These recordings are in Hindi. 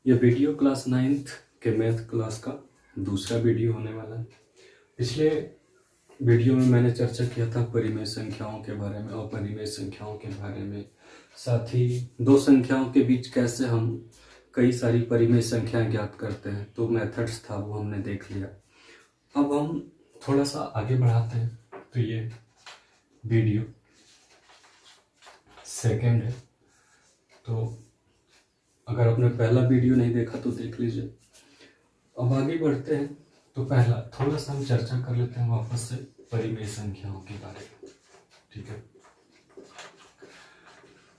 ये वीडियो क्लास 9th के मैथ क्लास का दूसरा वीडियो होने वाला है। पिछले वीडियो में मैंने चर्चा किया था परिमेय संख्याओं के बारे में, अपरिमेय संख्याओं के बारे में, साथ ही दो संख्याओं के बीच कैसे हम कई सारी परिमेय संख्याएं ज्ञात करते हैं, तो मेथड्स था वो हमने देख लिया। अब हम थोड़ा सा आगे बढ़ाते हैं। तो ये वीडियो सेकंड है, तो अगर आपने पहला वीडियो नहीं देखा तो देख लीजिए। अब आगे बढ़ते हैं। तो पहला थोड़ा सा हम चर्चा कर लेते हैं वापस से परिमेय संख्याओं के बारे में, ठीक है।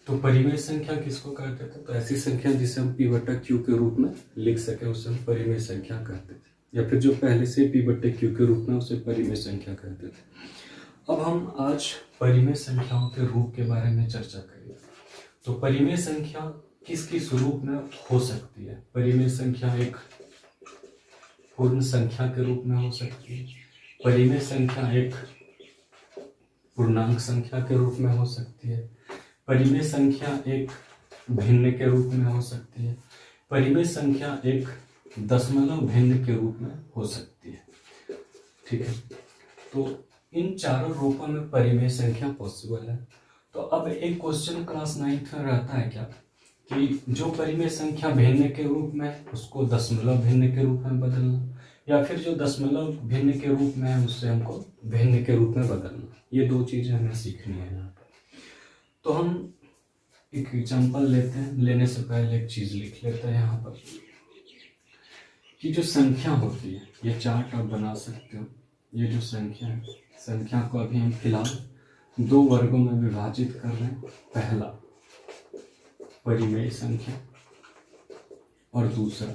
तो परिमेय संख्या किसको कहते थे? तो ऐसी संख्या जिसे हम P/Q के रूप में लिख सके उसे हम परिमेय संख्या कहते थे, या फिर जो पहले से P/Q के रूप में उसे परिमेय संख्या कहते थे। अब हम आज परिमेय संख्याओं के रूप के बारे में चर्चा करेंगे। तो परिमेय संख्या किस किस रूप में हो सकती है? परिमेय संख्या एक पूर्ण संख्या के रूप में हो सकती है, परिमेय संख्या एक पूर्णांक संख्या के रूप में हो सकती है, परिमेय संख्या एक भिन्न के रूप में हो सकती है, परिमेय संख्या एक दशमलव भिन्न के रूप में हो सकती है, ठीक है। तो इन चारों रूपों में परिमेय संख्या पॉसिबल है। तो अब एक क्वेश्चन क्लास 9th में रहता है क्या कि जो परिमेय संख्या भिन्न के रूप में उसको दशमलव भिन्न के रूप में बदलना, या फिर जो दशमलव भिन्न के रूप में है उससे हमको भिन्न के रूप में बदलना। ये दो चीजें हमें सीखनी है यहाँ पर। तो हम एक एग्जांपल लेते हैं। लेने से पहले एक चीज लिख लेते हैं यहाँ पर कि जो संख्या होती है, ये चार्ट आप बना सकते हो। ये जो संख्या है, संख्या को अभी हम फिलहाल दो वर्गों में विभाजित कर रहे हैं। पहला परिमेय संख्या और दूसरा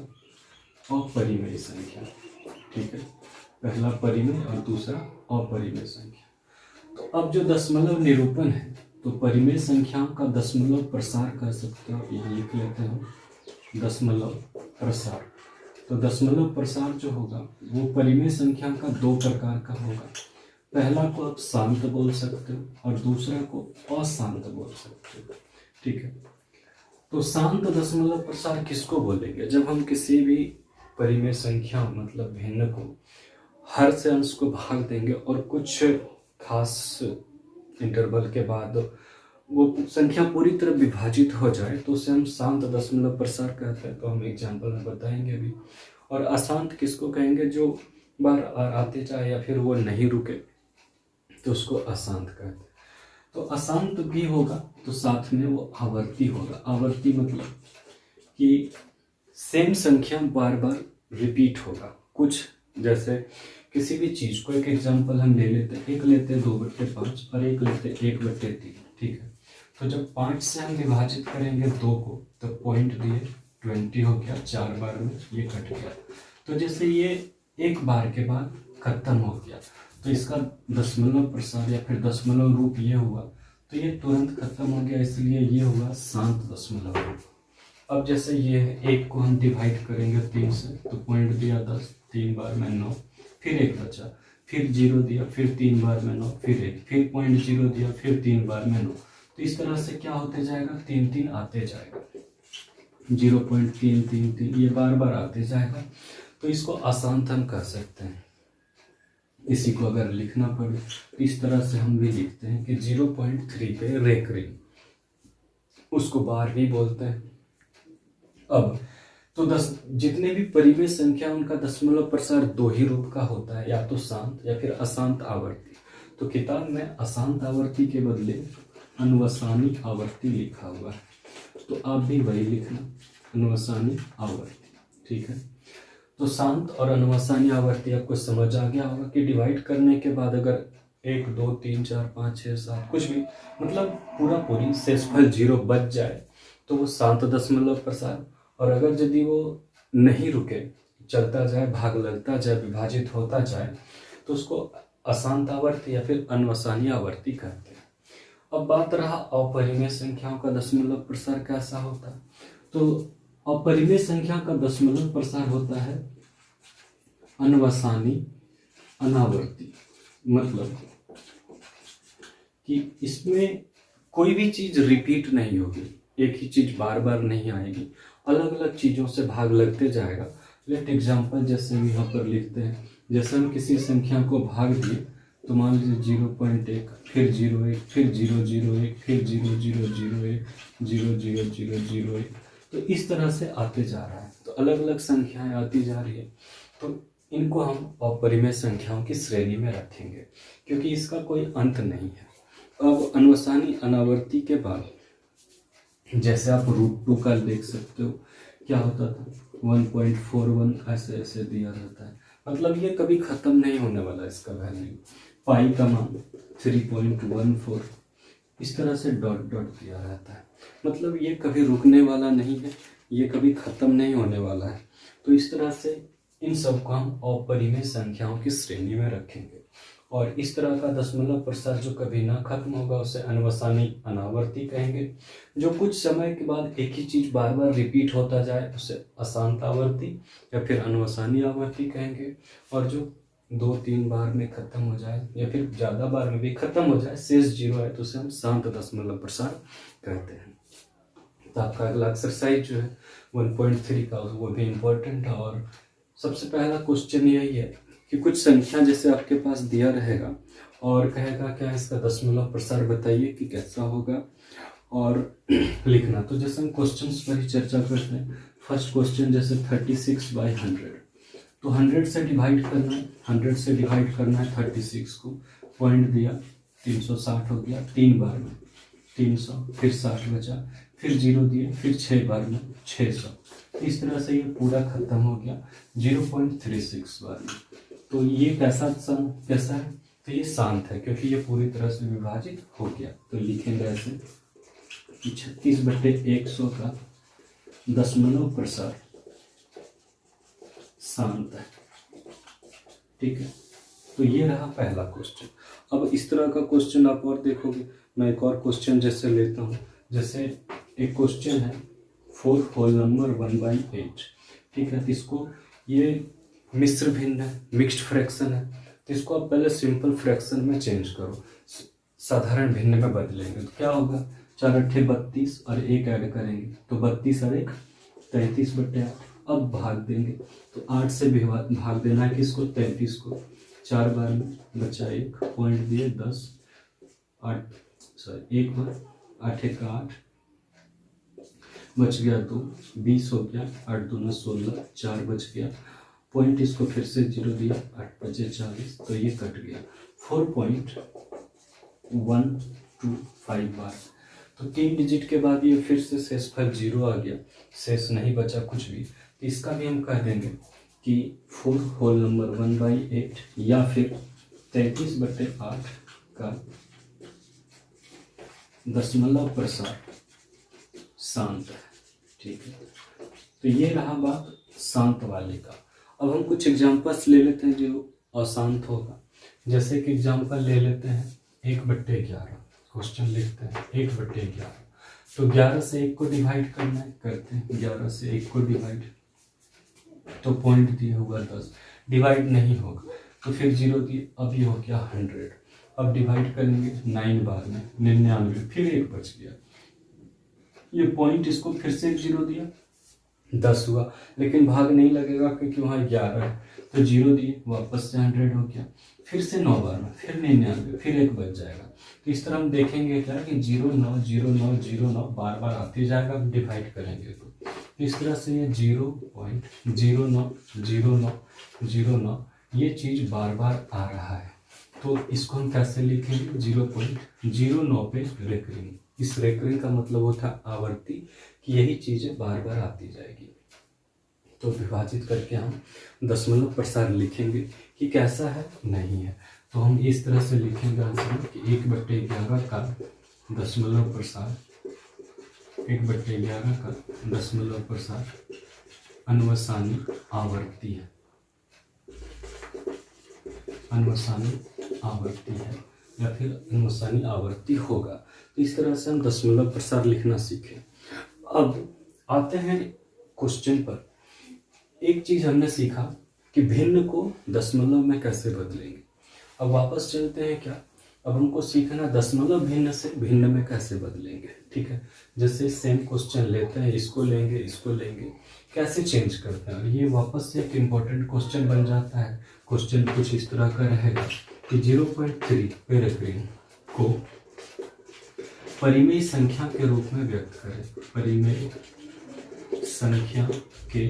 अपरिमेय संख्या, ठीक है। पहला परिमेय और दूसरा अपरिमेय संख्या। तो अब जो दशमलव निरूपण है, तो परिमेय संख्याओं का दशमलव प्रसार कर सकते हो। ये लिख लेते हैं दशमलव प्रसार। तो दशमलव प्रसार जो होगा वो परिमेय संख्या का दो प्रकार का होगा। पहला को आप शांत बोल सकते हो और दूसरा को अशांत बोल सकते हो, ठीक है। तो शांत दशमलव प्रसार किसको बोलेंगे? जब हम किसी भी परिमेय संख्या मतलब भिन्न को हर से अंश को भाग देंगे और कुछ खास इंटरवल के बाद वो संख्या पूरी तरह विभाजित हो जाए तो उसे हम शांत दशमलव प्रसार कहते हैं। तो हम एग्जाम्पल में बताएंगे अभी। और अशांत किसको कहेंगे? जो बार आते जाए या फिर वो नहीं रुके, तो उसको अशांत कहते हैं। तो अशांत भी होगा तो साथ में वो आवर्ती होगा। आवर्ती मतलब कि सेम संख्या बार बार रिपीट होगा। कुछ जैसे किसी भी चीज को, एक एग्जांपल हम ले लेते हैं, एक लेते हैं 2/5 और एक लेते हैं 1/3, ठीक है। तो जब 5 से हम विभाजित करेंगे 2 को, तो पॉइंट दिए 20 हो गया, 4 बार में ये कट गया। तो जैसे ये एक बार के बाद खत्म हो गया, तो इसका दशमलव प्रसार या फिर दशमलव रूप ये हुआ, तो ये तुरंत खत्म हो गया, इसलिए ये हुआ शांत दशमलव रूप। अब जैसे ये है, एक को हम डिवाइड करेंगे 3 से, तो पॉइंट दिया 10, 3 बार में 9, फिर 1 बचा, फिर 0 दिया, फिर 3 बार में 9, फिर 1, फिर पॉइंट 0 दिया, फिर 3 बार में 9। तो इस तरह से क्या होते जाएगा? 3 आते जाएगा, 0.333 ये बार बार आते जाएगा। तो इसको अशांत हम कह सकते हैं। इसी को अगर लिखना पड़े तो इस तरह से हम भी लिखते हैं कि 0.3 पे रेकरिंग, उसको बार भी बोलते हैं। अब तो जितने भी परिमेय संख्या उनका दशमलव प्रसार दो ही रूप का होता है, या तो शांत या फिर अशांत आवर्ती। तो किताब में अशांत आवर्ती के बदले अनुवसानी आवर्ती लिखा हुआ है, तो आप भी वही लिखना, अनुवसानी आवर्ती, ठीक है। तो शांत और अनुवसानी आवर्ती आपको समझ आ गया होगा कि डिवाइड करने के बाद अगर 1 2 3 4 5 6 7 कुछ भी मतलब पूरी शेषफल 0 बच जाए तो वो शांत दशमलव प्रसार। और अगर यदि वो नहीं रुके, चलता जाए, भाग लगता जाए, विभाजित होता जाए, तो उसको अशांत आवर्ती या फिर अनुवसानी आवर्ती कहते हैं। अब बात रहा अपरिमेय संख्याओं का दशमलव प्रसार कैसा होता है। तो अपरिमेय संख्या का दशमलव प्रसार होता है अनुवसानी अनावर्ती, मतलब कि इसमें कोई भी चीज रिपीट नहीं होगी, एक ही चीज बार बार नहीं आएगी अलग अलग चीज़ों से भाग लगते जाएगा। लेट एग्जाम्पल जैसे हम यहाँ पर लिखते हैं, जैसे हम किसी संख्या को भाग दिए तो मान लीजिए 0.1, फिर 0.1, फिर 0.01, फिर 0.001, 0.0001, तो इस तरह से आते जा रहा है। तो अलग अलग संख्याएं आती जा रही है, तो इनको हम अपरिमेय संख्याओं की श्रेणी में रखेंगे क्योंकि इसका कोई अंत नहीं है। अब अनुसानी अनावर्ती के बाद जैसे आप √2 का देख सकते हो, क्या होता था 1.41 ऐसे ऐसे दिया रहता है, मतलब ये कभी खत्म नहीं होने वाला इसका वैल्यू। पाई का मान 3.14 इस तरह से डॉट डॉट दिया रहता है, मतलब ये कभी रुकने वाला नहीं है, ये कभी खत्म नहीं होने वाला है। तो इस तरह से इन सबको हम अपरिमेय संख्याओं की श्रेणी में रखेंगे। और इस तरह का दशमलव प्रसार जो कभी ना खत्म होगा उसे अनुवसानी अनावर्ती कहेंगे। जो कुछ समय के बाद एक ही चीज बार बार रिपीट होता जाए उसे अशांत आवर्ती या फिर अनुवसानी आवर्ती कहेंगे। और जो 2-3 बार में खत्म हो जाए या फिर ज्यादा बार में भी खत्म हो जाए, शेष 0 है, तो उसे हम शांत दशमलव प्रसार कहते हैं। तो आपका अगला एक्सरसाइज जो है 1.3 का वो भी इम्पोर्टेंट है। और सबसे पहला क्वेश्चन यही है कि कुछ संख्या जैसे आपके पास दिया रहेगा और कहेगा क्या इसका दशमलव प्रसार बताइए कि कैसा होगा और लिखना। तो जैसे हम क्वेश्चंस पर ही चर्चा करते हैं। फर्स्ट क्वेश्चन जैसे 36/100, तो 100 से डिवाइड करना है, 100 से डिवाइड करना है 36 को, पॉइंट दिया 360 हो गया, 3 बार में 300, फिर 60 बचा, फिर 0 दिए, फिर 6 बार में 600। इस तरह से ये पूरा खत्म हो गया 0.36 बार में। तो ये कैसा है, तो ये शांत है क्योंकि ये पूरी तरह से विभाजित हो गया। तो लिखेंगे ऐसे 36/100 का दशमलव प्रसार शांत है, ठीक है। तो ये रहा पहला क्वेश्चन। अब इस तरह का क्वेश्चन आप और देखोगे, मैं एक और क्वेश्चन जैसे लेता हूँ। जैसे एक क्वेश्चन है 4 होल नंबर 1/8, ठीक है। इसको ये मिश्र भिन्न है, मिक्स्ड फ्रैक्शन है, तो इसको आप पहले सिंपल फ्रैक्शन में चेंज करो, साधारण भिन्न में बदलेंगे। तो क्या होगा 4 × 8 32 और 1 ऐड करेंगे तो 32 और 1 33/8। अब भाग देंगे तो 8 से भी भाग देना है किसको, 33 को। 4 बार में बचा 1, पॉइंट दिए 10, 1 बार 8 × 8 बच गया 2, 20 हो गया, 8 दूना 16, 4 बच गया, पॉइंट इसको फिर से 0 दिया, 8 बचे 40, तो ये कट गया 4.125 बार। तो 3 डिजिट के बाद ये फिर से शेषफल 0 आ गया, शेष नहीं बचा कुछ भी। तो इसका भी हम कह देंगे कि 4 होल नंबर 1/8 या फिर 33/8 का दशमलव प्रसार शांत है, ठीक है। तो ये रहा बात शांत वाले का। अब हम कुछ एग्जांपल्स ले लेते हैं जो अशांत होगा। जैसे कि एग्जांपल ले लेते हैं 1/11, क्वेश्चन लिखते हैं 1/11। तो 11 से 1 को डिवाइड करना है, करते हैं 11 से 1 को डिवाइड, तो पॉइंट दिया होगा 10, डिवाइड नहीं होगा तो फिर 0 दिए, अब ये हो गया 100। अब डिवाइड करेंगे 9 बार में 99, फिर 1 बच गया, ये पॉइंट इसको फिर से 0 दिया, 10 हुआ, लेकिन भाग नहीं लगेगा क्योंकि वहाँ 11 है, तो 0 दिए, वापस से 100 हो गया, फिर से 9 बार में, फिर 99, फिर 1 बच जाएगा। तो इस तरह हम देखेंगे क्या कि 0 9 0 9 0 9 बार बार आते जाएगा, डिवाइड करेंगे तो इस तरह से ये 0.09 09 09 ये चीज बार बार आ रहा है। तो इसको हम कैसे लिखेंगे, 0.09 पे रेकरिंग। इस रेकरिंग का मतलब होता है आवर्ती, कि यही चीजें बार बार आती जाएगी। तो विभाजित करके हम दशमलव प्रसार लिखेंगे कि कैसा है, नहीं है। तो हम इस तरह से लिखेंगे आंसर कि 1/11 का दशमलव प्रसार, 1/11 का दशमलव प्रसार अनुवसानी आवर्ती है, अनुवसानी आवर्ती है या फिर अनुवसानी आवर्ती होगा। तो इस तरह से हम दशमलव प्रसार लिखना सीखें। अब आते हैं क्वेश्चन पर। एक चीज हमने सीखा कि भिन्न को दशमलव में कैसे बदलेंगे। अब वापस चलते हैं क्या अब हमको सीखना दशमलव भिन्न से भिन्न में कैसे बदलेंगे, ठीक है। जैसे सेम क्वेश्चन लेते हैं, इसको लेंगे, कैसे चेंज करते हैं। और ये वापस से एक इम्पोर्टेंट क्वेश्चन बन जाता है। क्वेश्चन कुछ इस तरह का रहेगा कि 0.3 पेरेग्रीन को परिमेय संख्या के रूप में व्यक्त करें, परिमेय संख्या के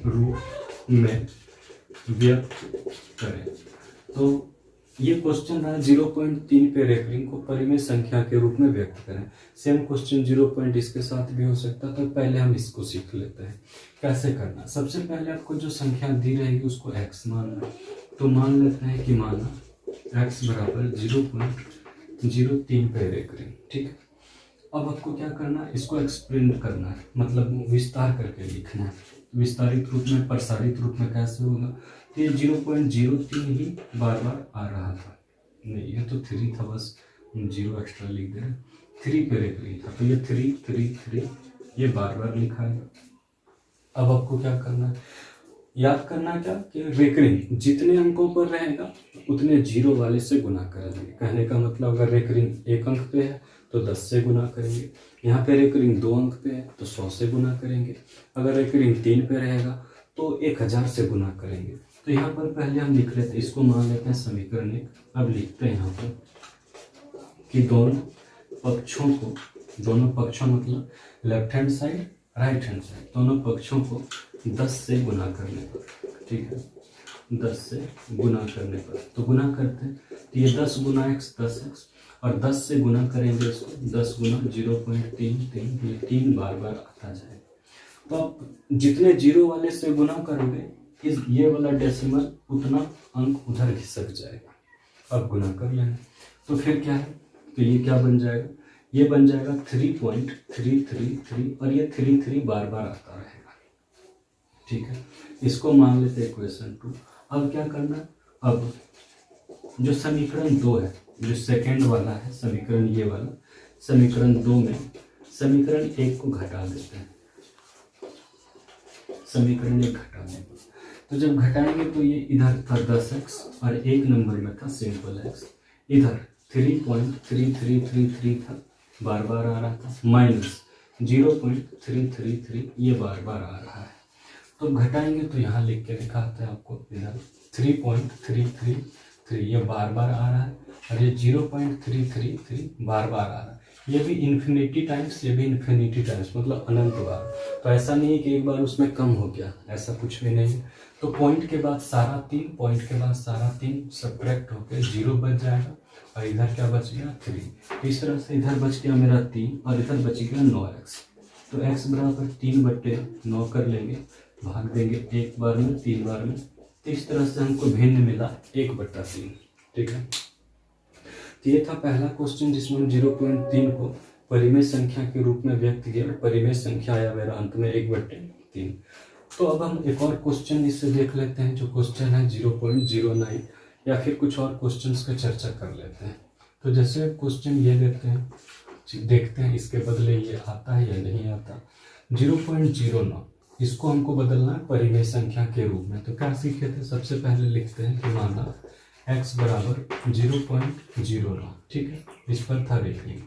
रूप में व्यक्त करें। तो ये क्वेश्चन रहा 0.3 पेरेग्रीन को परिमेय संख्या के रूप में व्यक्त करें। Same question 0. इसके साथ भी हो सकता है, तो पहले हम इसको सीख लेते हैं कैसे करना। सबसे पहले आपको जो संख्या दी रहेगी उसको x मानना है। तो मान लेते हैं कि माना x बराबर 0.03 पेरेग्रीन, ठीक है। अब आपको क्या करना है, इसको एक्सपेंड करना है, मतलब विस्तार करके लिखना है। विस्तारित रूप में, प्रसारित रूप में कैसे होगा, तो ये 0.03 ही बार बार आ रहा था, नहीं ये तो 3 था, बस 0 एक्स्ट्रा लिख दे रहे, 3 पेरेग्रीन था, तो ये 3 ये बार बार लिखा है। अब आपको क्या करना है, याद करना क्या कि रेकरिंग जितने अंकों पर रहेगा उतने 0 वाले से गुना करेंगे। कहने का मतलब अगर रेकरिंग 1 अंक पे है तो 10 से गुना करेंगे। यहाँ पे रेकरिंग 2 अंक पे है तो 100 से गुना करेंगे। अगर रेकरिंग 3 पे रहेगा तो 1000 से गुना करेंगे। तो यहाँ पर पहले हम लिख लेते हैं, इसको मान लेते हैं समीकरण 1। अब लिखते हैं यहाँ पर कि दोनों पक्षों मतलब left hand side right hand side, दोनों पक्षों को 10 से गुना करने पर, ठीक है, 10 से गुना करने पर। तो गुना करते हैं तो ये 10 गुना x 10x, और 10 से गुना करेंगे इसको, 10 गुना 0.33, ये 3 बार बार आता जाएगा। तो आप जितने 0 वाले से गुना करोगे ये वाला डेसिमल उतना अंक उधर खिसक जाएगा। अब गुना कर लेना, तो फिर क्या है, तो ये क्या बन जाएगा, ये बन जाएगा 3.333, और ये 3 बार बार आता रहेगा, ठीक है। इसको मान लेते हैं इक्वेशन 2। अब क्या करना, अब जो समीकरण 2 है, जो सेकंड वाला है समीकरण, ये वाला समीकरण 2 में समीकरण 1 को घटा देते हैं, समीकरण 1 घटा देंगे। तो जब घटाएंगे तो ये इधर था 10x और 1 नंबर में था सिंपल x, इधर 3.3333 था, बार बार आ रहा था, माइनस 0.333 ये बार बार आ रहा है। तो घटाएंगे तो यहाँ लिख के दिखाते हैं आपको, इधर 3.333 ये बार बार आ रहा है, और ये 0.333 बार बार आ रहा है। ये भी इन्फिनिटी टाइम्स, ये भी इन्फिनिटी टाइम्स, मतलब अनंत बार। तो ऐसा नहीं है कि एक बार उसमें कम हो गया, ऐसा कुछ भी नहीं। तो पॉइंट के बाद सारा 3, पॉइंट के बाद सारा 3 सब्ट्रैक्ट होकर 0 बच जाएगा, और इधर क्या बच गया 3। इस तरह से इधर बच गया मेरा 3 और इधर बच गया 9x। तो x बराबर 3/9 कर लेंगे, भाग देंगे 1 बार में 3 बार में, तो इस तरह से हमको भिन्न मिला 1/3, ठीक है। तो ये था पहला क्वेश्चन जिसमें हम 0.3 को परिमेय संख्या के रूप में व्यक्त किया। परिमेय संख्या आया मेरा अंत में 1/3। तो अब हम एक और क्वेश्चन इससे देख लेते हैं, जो क्वेश्चन है 0.09, या फिर कुछ और क्वेश्चंस का चर्चा कर लेते हैं। तो जैसे क्वेश्चन ये लेते हैं, देखते हैं इसके बदले ये आता है या नहीं आता। 0.09 इसको हमको बदलना है परिमेय संख्या के रूप में। तो क्या सीखे थे, सबसे पहले लिखते हैं कि माना x बराबर 0.09, ठीक है, इस पर था रेखिंग,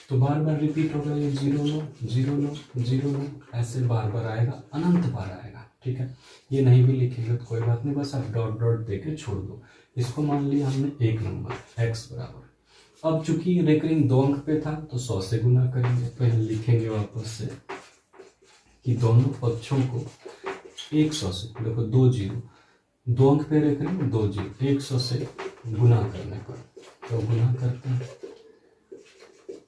तो बार बार रिपीट होगा ये 0.9 ऐसे बार बार आएगा, अनंत बार आएगा, ठीक है। ये नहीं भी लिखेंगे तो कोई बात नहीं, बस आप डॉट डॉट देके छोड़ दो। इसको मान लिया हमने 1 नंबर x बराबर। अब चूंकि रेकरिंग 2 अंक पे था तो 100 से गुना करेंगे, तो यहाँ लिखेंगे वापस से कि दोनों पक्षों को 100 से, देखो 2 अंक पे रेकरिंग 2 0, 100 से गुना करने पर, तो गुना करते हैं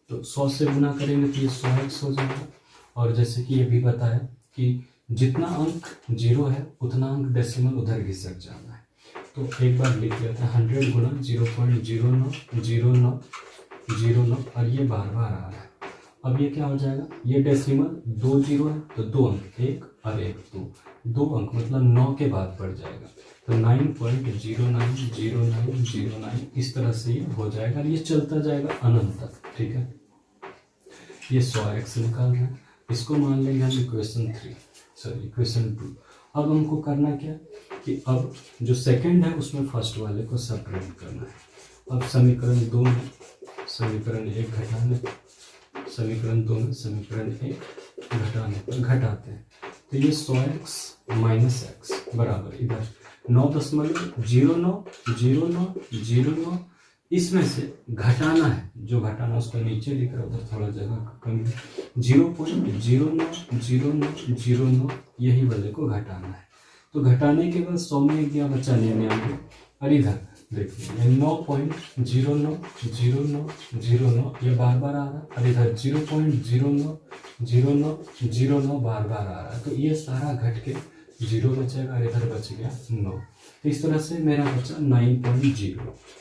तो 100 से गुना करेंगे तो ये 100x हो जाएगा। और जैसे कि ये भी बताया कि जितना अंक 0 है उतना अंक डेसिमल उधर घिसक जाना है। तो एक बार लिख लेते हैं 100 गुना 0.09 और ये बार बार आ रहा है। अब ये क्या हो जाएगा, ये डेसिमल 2 0 है तो 2 अंक, 1 और 1 2 अंक मतलब 9 के बाद बढ़ जाएगा, तो 9.090909 इस तरह से ये हो जाएगा, और ये चलता जाएगा अनंत तक, ठीक है। ये 100x निकाल रहे हैं, इसको मान लेंगे हम इक्वेशन 2। अब हमको करना क्या कि अब जो सेकंड है उसमें फर्स्ट वाले को सब्ट्रैक्ट करना है। अब समीकरण 2 में समीकरण 1 घटाने, समीकरण 2 में समीकरण 1 घटाने पर घटाते हैं तो ये 100x माइनस एक्स बराबर इधर 9.090909 इसमें से घटाना है, जो घटाना उसको नीचे लिख रहा उधर थोड़ा जगह कम है, 0.090909 यही वाले को घटाना है। तो घटाने के बाद 100 में गया बचा 99 और इधर देखिए 9.090909 ये बार बार आ रहा है और इधर 0.090909 बार बार आ रहा है। तो ये सारा घट के 0 बचेगा और इधर बच गया 9। तो इस तरह से मेरा बचा 9.0।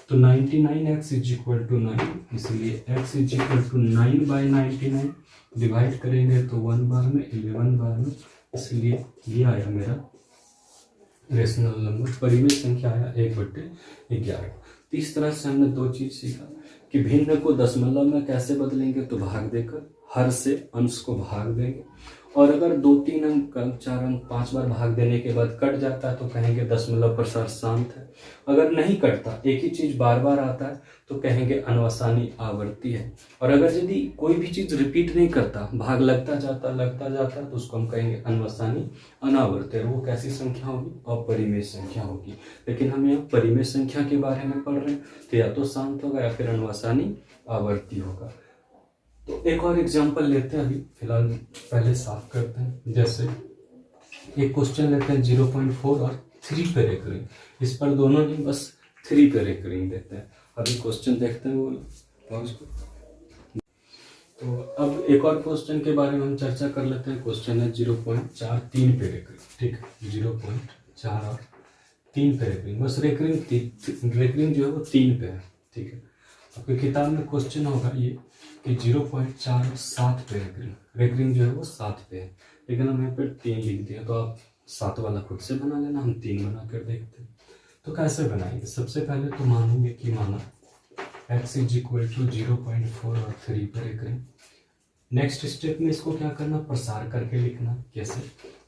तो 99x इज इक्वल टू 9, इसलिए x is equal to 9/99 divide करेंगे तो 1 बार में 11 बार में, इसलिए ये आया मेरा रेशनल नंबर, परिमेय संख्या आया 1/11। तो इस तरह से हमने दो चीज सीखा कि भिन्न को दशमलव में कैसे बदलेंगे, तो भाग देकर, हर से अंश को भाग देंगे, और अगर 2 3 अंक 4 अंक 5 बार भाग देने के बाद कट जाता है तो कहेंगे दशमलव प्रसार शांत है। अगर नहीं कटता, एक ही चीज बार बार आता है तो कहेंगे अनवसानी आवर्ती है। और अगर यदि कोई भी चीज रिपीट नहीं करता, भाग लगता जाता तो उसको हम कहेंगे अनवसानी अनावर्ती। और वो कैसी संख्या होगी? अपरिमेय संख्या होगी। लेकिन हम यहाँ परिमेय संख्या के बारे में पढ़ रहे हैं तो या तो शांत होगा या फिर अनवसानी आवर्ती होगा। तो एक और एग्जांपल लेते हैं, अभी फिलहाल पहले साफ करते हैं। जैसे एक क्वेश्चन लेते हैं 0.4 और 3 पे रेकरिंग, इस पर दोनों नहीं बस 3 पे रेकरिंग देते हैं। अभी क्वेश्चन देखते हैं वो उसको। तो अब एक और क्वेश्चन के बारे में हम चर्चा कर लेते हैं। क्वेश्चन है 0.4 3 पे रेकरिंग, ठीक है, 0.4 और 3 पे रेकरिंग, बस रेकरिंग जो है वो 3 पे है, ठीक है। आपकी किताब में क्वेश्चन होगा ये कि 0.4 7 पे रेकरिंग जो है वो 7 पे है, लेकिन हम यहाँ पे 3 लिख दिया, तो आप 7 वाला खुद से बना लेना, हम 3 बना कर देखते हैं। तो कैसे बनाएंगे? सबसे पहले तो मानेंगे कि माना x इज इक्वल टू 0.4 और 3 पे रेकरिंग। नेक्स्ट स्टेप में इसको क्या करना? प्रसार करके लिखना। कैसे?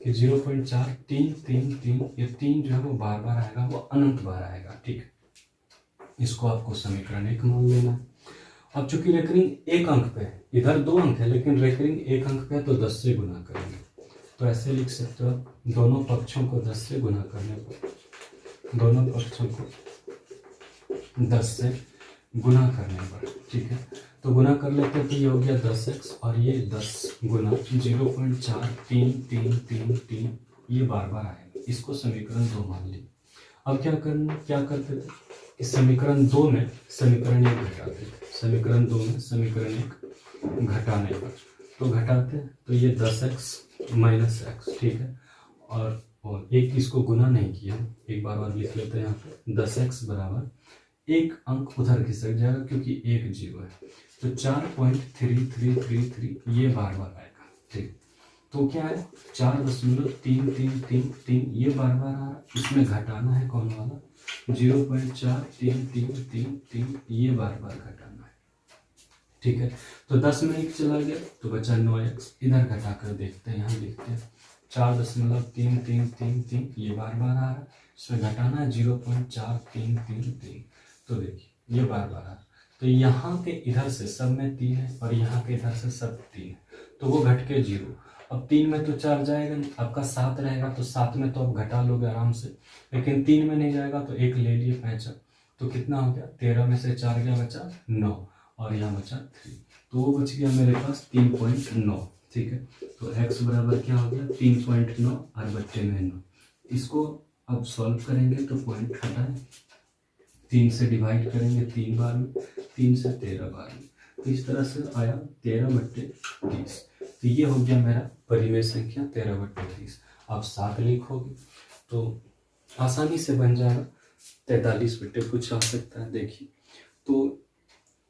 कि 0.4 3 3 3, ये 3 जो है वो बार बार आएगा, वो अनंत बार आएगा, ठीक है। इसको आपको समीकरण 1 मान लेना। अब चूंकि रेकरिंग 1 अंक पे है, इधर 2 अंक है लेकिन रेकरिंग 1 अंक पे है, तो 10 से गुना करेंगे। तो ऐसे लिख सकते हो, दोनों पक्षों को 10 से गुना करने पर, दोनों पक्षों को 10 से गुना करने पर, ठीक है। तो गुना कर लेते हैं तो ये हो गया 10x और ये 10 गुना 0.4 3 3 3 3, ये बार बार आएगा। इसको समीकरण 2 मान ली। अब क्या करते थे? इस समीकरण 2 में समीकरण 1 घटाते थे, समीकरण 2 में समीकरण 1 घटाने पर, तो घटाते तो ये 10x माइनस एक्स, ठीक है। और एक इसको गुना नहीं किया, एक बार और लिख लेते हैं यहाँ पे 10x बराबर 1 अंक उधर खिसक जाएगा क्योंकि 1 0 है, तो 4.3333 ये बार बार आएगा, ठीक। तो क्या है? 4.3333, ये बार बार आ रहा है, इसमें घटाना है कौन वाला? 0.4333, ये बार बार घटाना है, ठीक है। तो 10 में 1 चला गया तो बचा 9x, इधर घटा कर देखते हैं, यहाँ लिखते हैं 4.3333, ये बार बार आ रहा है, इसमें घटाना है 0.4333, तो देखिए ये बार बार आ रहा है। तो यहाँ के इधर से सब में 3 है और यहाँ के इधर से सब 3 है, तो वो घट के 0। अब 3 में तो 4 जाएगा नहीं, आपका 7 रहेगा, तो 7 में तो आप घटा लोगे आराम से, लेकिन 3 में नहीं जाएगा तो 1 ले लिए 5, तो कितना हो गया? 13 में से 4 गया, बचा 9 और यहाँ बचा 3, तो वो बच गया मेरे पास 3.9, ठीक है। तो x बराबर क्या हो गया? 3.9 और बच्चे में 9। इसको अब सॉल्व करेंगे तो पॉइंट हटाएं, 3 से डिवाइड करेंगे 3 बार में, 3 से 13 बार में, तो इस तरह से आया 13/30। तो ये हो गया मेरा परिमेय संख्या 13/30। आप 7 लिखोगे तो आसानी से बन जाएगा 43 कुछ आ सकता है। देखिए, तो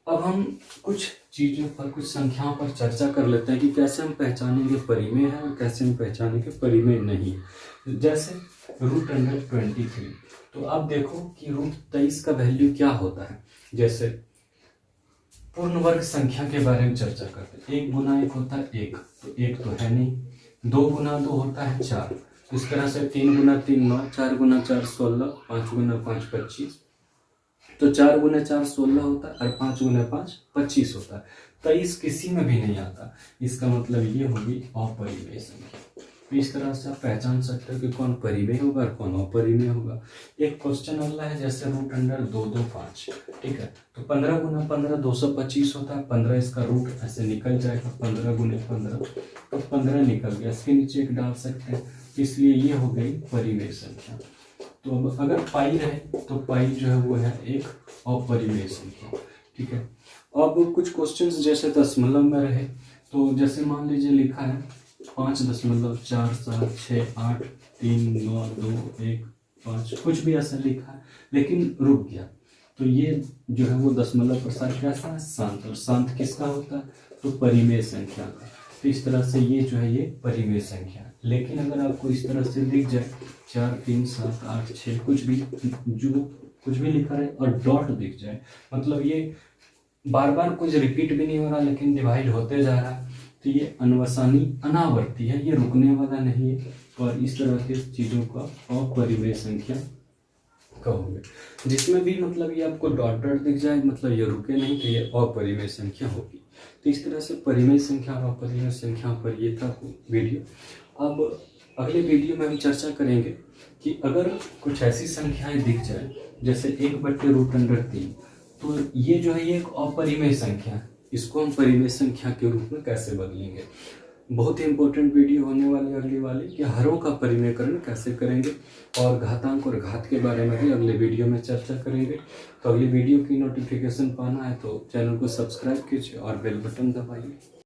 अब हम कुछ चीज़ों पर, कुछ संख्याओं पर चर्चा कर लेते हैं कि कैसे हम पहचानेंगे परिमेय है और कैसे हम पहचानेंगे परिमेय नहीं। जैसे √23, तो अब देखो कि √23 का वैल्यू क्या होता है। जैसे पूर्ण वर्ग संख्या के बारे में चर्चा करते हैं। 1 गुना 1 होता है 1, तो 1 तो है नहीं। 2 गुना 2 होता है 4, इस तरह से 3 गुना 3 9, 4 गुना 4 16, 5 गुना 5 25, तो 4 गुने 4 16 होता है और 5 गुने 5 25 होता है। 23 किसी में भी नहीं आता। इसका मतलब ये होगी अपरिमेय संख्या। तो इस तरह से आप पहचान सकते हो कि कौन परिमेय होगा और कौन अपरिमेय होगा। एक क्वेश्चन अगला है जैसे रूट अंडर 225, ठीक है। तो 15 गुना 15 225 होता है। 15 इसका रूट ऐसे निकल जाएगा, 15 गुने 15 तो 15 निकल गया। इसके नीचे एक डाल सकते हैं, इसलिए ये हो गई परिमेय संख्या। तो अब अगर पाई रहे तो पाई जो है वो है एक अपरिमेय संख्या, ठीक है। अब कुछ क्वेश्चंस जैसे दशमलव में रहे, तो जैसे मान लीजिए लिखा है 5.478 3 9 2 1 5, कुछ भी ऐसा लिखा है लेकिन रुक गया, तो ये जो है वो दशमलव प्रसार कैसा है, शांत। और शांत किसका होता है, तो परिमेय संख्या का। तो इस तरह से ये जो है ये परिमेय संख्या है। लेकिन अगर आपको इस तरह से दिख जाए 4 3 7 8 6 कुछ भी, जो कुछ भी लिखा है और डॉट दिख जाए, मतलब ये बार बार कुछ रिपीट भी नहीं हो रहा लेकिन डिवाइड होते जा रहा है, तो ये अनवसानी अनावर्ती है, ये रुकने वाला नहीं है। और इस तरह के चीजों का अपरिमेय संख्या कहोगे। जिसमें भी मतलब ये आपको डॉट डॉट दिख जाए, मतलब ये रुके नहीं, तो ये अपरिमेय संख्या होगी। तो इस तरह से परिमेय संख्या और अपरिमेय संख्या पर ये था वीडियो। अब अगले वीडियो में हम चर्चा करेंगे कि अगर कुछ ऐसी संख्याएं दिख जाए जैसे 1/√3, तो ये जो है ये एक अपरिमेय संख्या है, इसको हम परिमेय संख्या के रूप में कैसे बदलेंगे। बहुत ही इंपॉर्टेंट वीडियो होने वाली अगली वाली कि हरों का परिमेयकरण कैसे करेंगे, और घातांक और घात के बारे में भी अगले वीडियो में चर्चा करेंगे। तो अगली वीडियो की नोटिफिकेशन पाना है तो चैनल को सब्सक्राइब कीजिए और बेल बटन दबाइए।